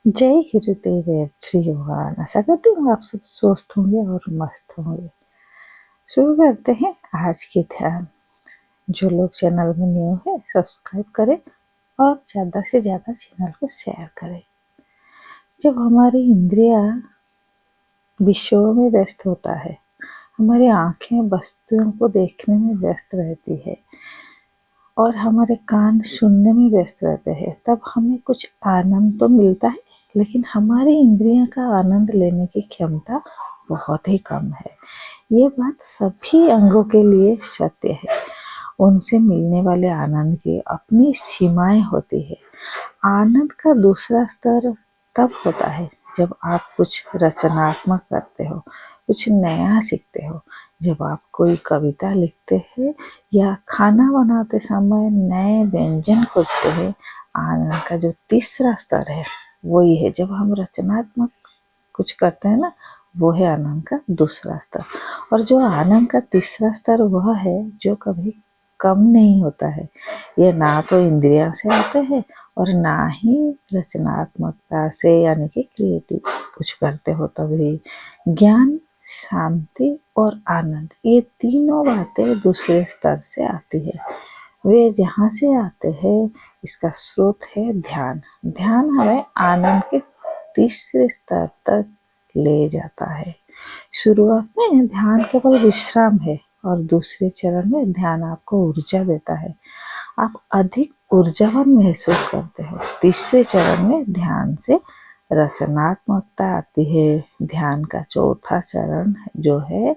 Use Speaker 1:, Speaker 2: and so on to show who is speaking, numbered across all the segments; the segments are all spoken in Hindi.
Speaker 1: जय गुरुदेव एवरीवन। आशा करती हूँ आप सब स्वस्थ होंगे और मस्त होंगे। शुरू करते हैं आज के ध्यान। जो लोग चैनल में न्यू है सब्सक्राइब करें और ज़्यादा से ज़्यादा चैनल को शेयर करें। जब हमारी इंद्रियां विषयों में व्यस्त होता है, हमारी आंखें वस्तुओं को देखने में व्यस्त रहती है और हमारे कान सुनने में व्यस्त रहते हैं, तब हमें कुछ आनंद तो मिलता है, लेकिन हमारी इंद्रियों का आनंद लेने की क्षमता बहुत ही कम है। ये बात सभी अंगों के लिए सत्य है। उनसे मिलने वाले आनंद की अपनी सीमाएं होती है। आनंद का दूसरा स्तर तब होता है जब आप कुछ रचनात्मक करते हो, कुछ नया सीखते हो, जब आप कोई कविता लिखते हैं या खाना बनाते समय नए व्यंजन खोजते हैं। आनंद का जो तीसरा स्तर है वो ये है जब हम रचनात्मक कुछ करते हैं ना, वो है आनंद का दूसरा स्तर। और जो आनंद का तीसरा स्तर वह है जो कभी कम नहीं होता है। ये ना तो इंद्रियों से आते हैं और ना ही रचनात्मकता से, यानी कि क्रिएटिव कुछ करते हो तभी। ज्ञान, शांति और आनंद, ये तीनों बातें दूसरे स्तर से आती है। वे जहाँ से आते हैं इसका स्रोत है ध्यान। ध्यान हमें आनंद के तीसरे स्तर तक ले जाता है। शुरुआत में ध्यान केवल विश्राम है और दूसरे चरण में ध्यान आपको ऊर्जा देता है। आप अधिक ऊर्जावान महसूस करते हो। तीसरे चरण में ध्यान से रचनात्मकता आती है। ध्यान का चौथा चरण जो है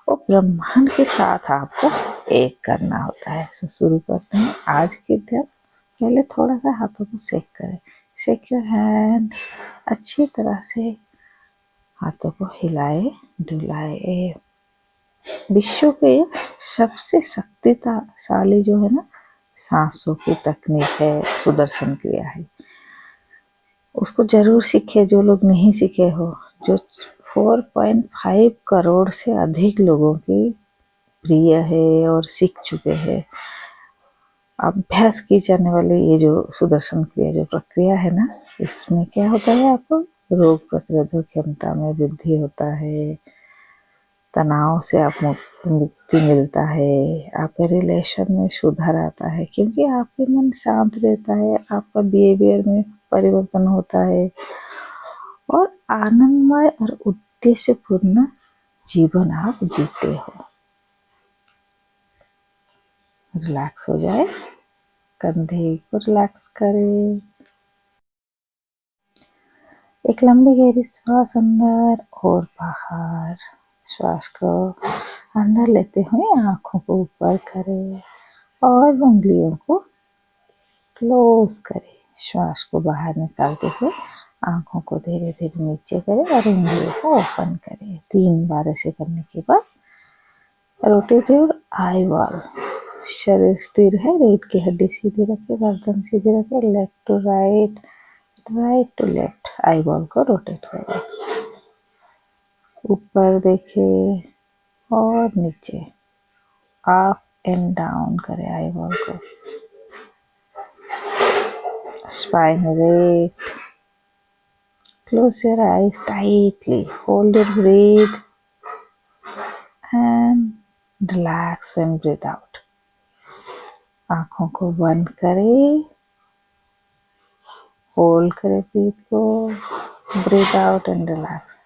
Speaker 1: वो ब्रह्मांड के साथ आपको एक करना होता है। शुरू करते हैं आज के ध्यान। पहले थोड़ा सा हाथों को सेक करें। Shake your hand. अच्छी तरह से हाथों को हिलाए डुलाए। विश्व के सबसे शक्तिशाली जो है ना सांसों की तकनीक है, सुदर्शन क्रिया है। उसको जरूर सीखे जो लोग नहीं सीखे हो। जो 4.5 करोड़ से अधिक लोगों की प्रिय है और सीख चुके हैं। अभ्यास की जाने वाली ये जो सुदर्शन क्रिया जो प्रक्रिया है ना, इसमें क्या होता है, आपको रोग प्रतिरोधक क्षमता में वृद्धि होता है, तनाव से आप मुक्ति मिलता है, आपके रिलेशन में सुधार आता है क्योंकि आपके मन शांत रहता है, आपका बिहेवियर में परिवर्तन होता है और आनंदमय और उद्देश्यपूर्ण जीवन आप जीते हो। रिलैक्स हो जाए, कंधे को रिलैक्स करें। एक लंबी गहरी श्वास अंदर और बाहर। श्वास को अंदर लेते हुए आंखों को ऊपर करें और उंगलियों को क्लोज करें। श्वास को बाहर निकालते हुए आंखों को धीरे धीरे नीचे करें और उंगलियों को ओपन करें। 3 बार ऐसे करने के बाद रोटेट योर आई बॉल। शरीर स्थिर है, रीढ़ की हड्डी सीधी रखें, गर्दन सीधी रखें, left to right, right to left. Eye ball को रोटेट करें, ऊपर देखें और नीचे, अप एंड डाउन करें आई बॉल को। Spine rate. Close your eyes tightly, hold your breath and relax when breathe out. आंखों को बंद करें, होल्ड करें ब्रीथ को, ब्रीथ आउट एंड रिलैक्स।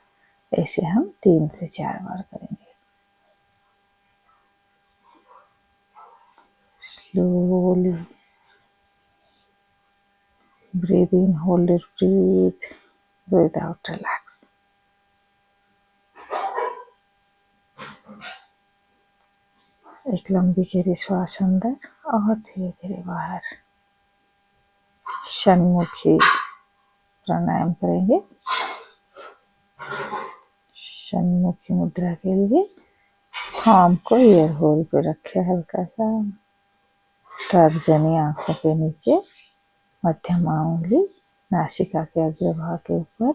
Speaker 1: ऐसे हम 3 से 4 बार करेंगे। Slowly breathe in, hold your breath, breathe out, relax. एक लंबी गहरी श्वास अंदर और धीरे धीरे बाहर। षण्मुखी प्राणायाम करेंगे। षण्मुखी मुद्रा के लिए पाम को ईयर होल पे रखे, हल्का सा तर्जनी आंखों के नीचे, मध्यमा उंगली नासिका के अग्रभाग के ऊपर,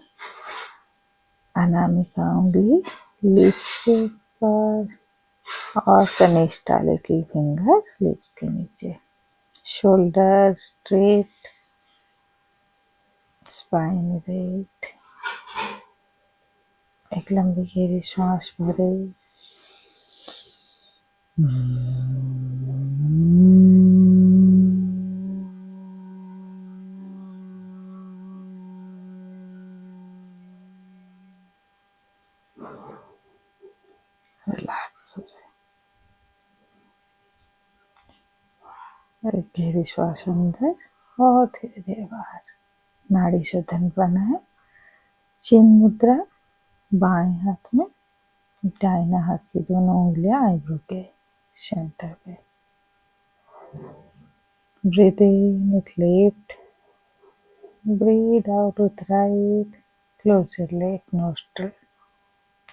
Speaker 1: अनामिका उंगली लिप्स के ऊपर और कनिष्ठा लिटिल फिंगर लिप्स के नीचे। Shoulder straight, spine rate. एक लंबी गहरी सांस भरे। रिलैक्स हो जाए। एक गहरी श्वास अंदर और धीरे धीरे बाहर। नाड़ी शोधन बनाए। चिन मुद्रा बाएं हाथ में, दाहिना हाथ की दोनों उंगलियां आईब्रो के सेंटर पे। Breathe in with left, breathe out with right. Close your left nostril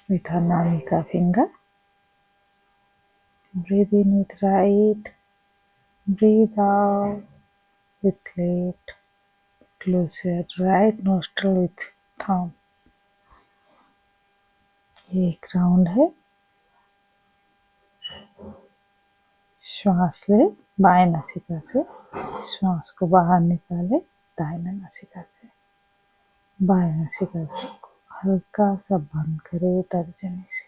Speaker 1: with Anamika finger. Breathe in with right. Breathe out with left. Close your right nostril with thumb. ये एक राउंड है। श्वास ले बाएं नासिका से, श्वास को बाहर निकाले दाहिने नासिका से। बाएं नासिका से हल्का सा बंद करे तर्जनी से।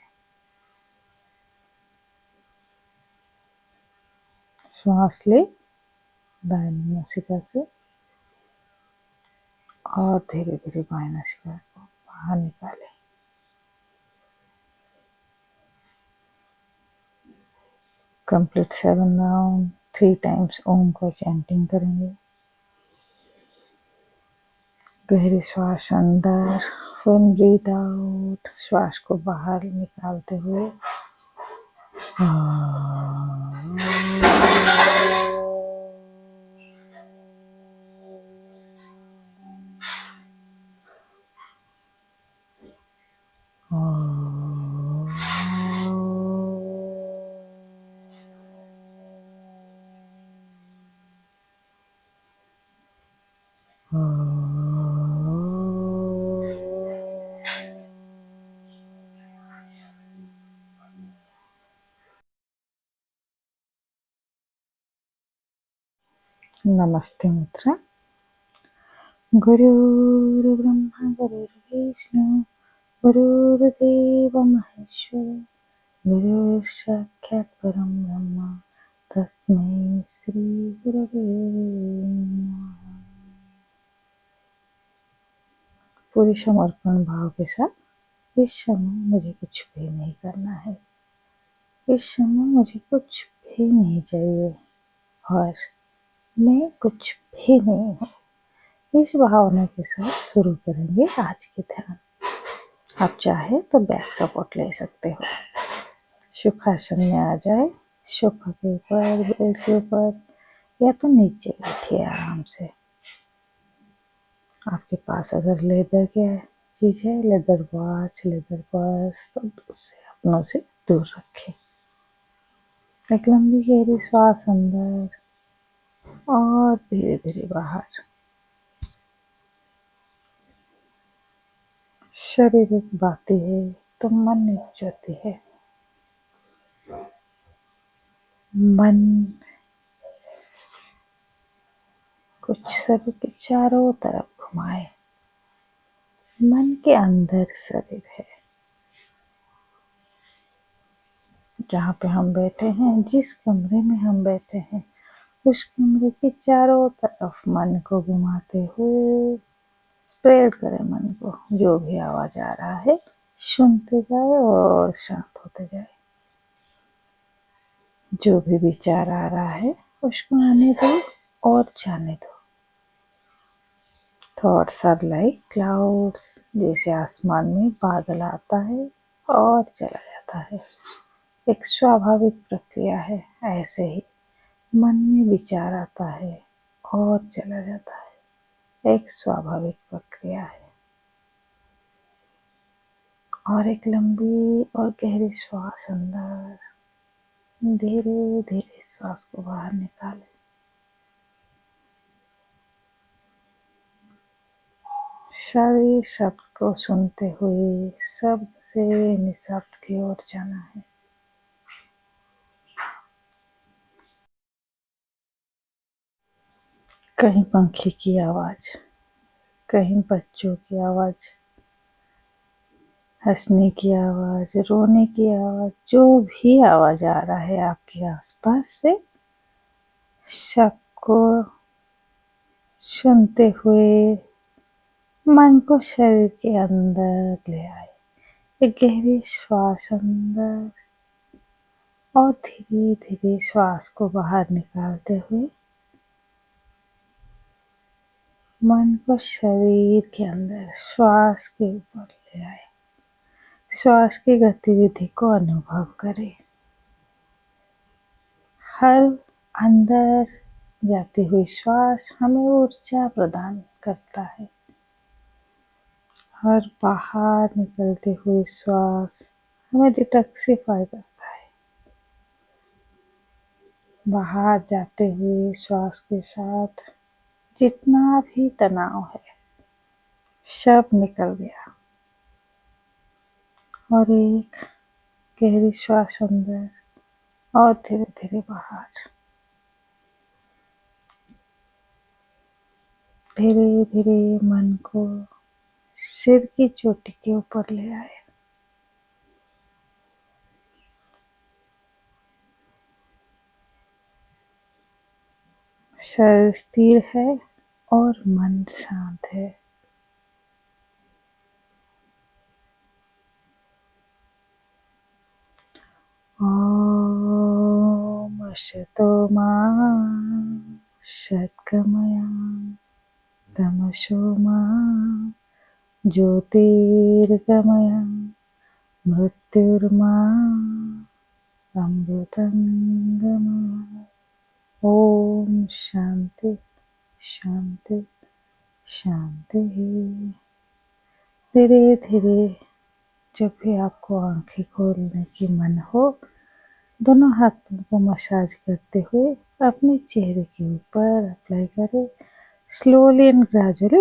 Speaker 1: श्वास ले दाहिने नासिका से और धीरे धीरे बाएं नासिका को बाहर निकाले। कंप्लीट 7 राउंड 3 टाइम्स ओम का चैंटिंग करेंगे। गहरी श्वास अंदर, फिर ब्रीथ आउट। श्वास को बाहर निकालते हुए नमस्ते मुद्रा। गुरुर्ब्रह्मा गुरुर्विष्णु गुरुर्देव महेश्वर गुरुर्साक्षात् परम ब्रह्म तस्मै श्री गुरवे नमः। पूरी समर्पण भाव के साथ इस समय मुझे कुछ भी नहीं करना है। इस समय मुझे कुछ भी नहीं चाहिए और मैं कुछ भी नहीं हूँ। इस भावना के साथ शुरू करेंगे आज के ध्यान। आप चाहे तो बैक सपोर्ट ले सकते हो। सुखासन में आ जाए, सोफा के ऊपर, बेड के ऊपर या तो नीचे बैठिए आराम से। आपके पास अगर लेदर की चीज है, लेदर वॉच, लेदर पर्स, तो उसे अपनों से दूर रखें। एक लंबी गहरी श्वास अंदर और धीरे धीरे बाहर। शरीर एक बाती है तो मन एक ज्योति है। मन कुछ शरीर के चारों तरफ घुमाए। मन के अंदर शरीर है। जहाँ पे हम बैठे हैं, जिस कमरे में हम बैठे हैं, उस कमरे के चारों तरफ मन को घुमाते हुए स्प्रेड करें मन को। जो भी आवाज आ रहा है सुनते जाए और शांत होते जाए। जो भी विचार आ रहा है उसको आने दो और जाने दो। थॉट्स आर लाइक क्लाउड्स, जैसे आसमान में बादल आता है और चला जाता है। एक स्वाभाविक प्रक्रिया है। ऐसे ही मन में विचार आता है और चला जाता है। एक स्वाभाविक प्रक्रिया है। और एक लंबी और गहरी श्वास अंदर, धीरे धीरे श्वास को बाहर निकाले। सारे शब्द को सुनते हुए शब्द से निशब्द की ओर जाना है। कहीं पंखे की आवाज, कहीं बच्चों की आवाज़, हंसने की आवाज़, रोने की आवाज़, जो भी आवाज़ आ रहा है आपके आसपास से, सबको सुनते हुए मन को शरीर के अंदर ले आए। एक गहरी श्वास अंदर और धीरे धीरे श्वास को बाहर निकालते हुए मन को शरीर के अंदर श्वास के ऊपर ले आए। श्वास की गतिविधि को अनुभव करें। हर अंदर जाती हुई श्वास हमें ऊर्जा प्रदान करता है और बाहर निकलते हुए श्वास हमें डिटॉक्सिफाई करता है। बाहर जाते हुए श्वास के साथ जितना भी तनाव है सब निकल गया और एक गहरी श्वास अंदर और धीरे धीरे बाहर। धीरे धीरे मन को सिर की चोटी के ऊपर ले आए। शरीर स्थिर है और मन शांत है। ओम असतो मा सद्गमय तमसो मा ज्योतिर्गमय मृत्युर्मा अमृतंगमय। ओम शांति शांति शांति। धीरे धीरे जब भी आपको आंखें खोलने की मन हो, दोनों हाथों को मसाज करते हुए अपने चेहरे के ऊपर अप्लाई करें। Slowly and gradually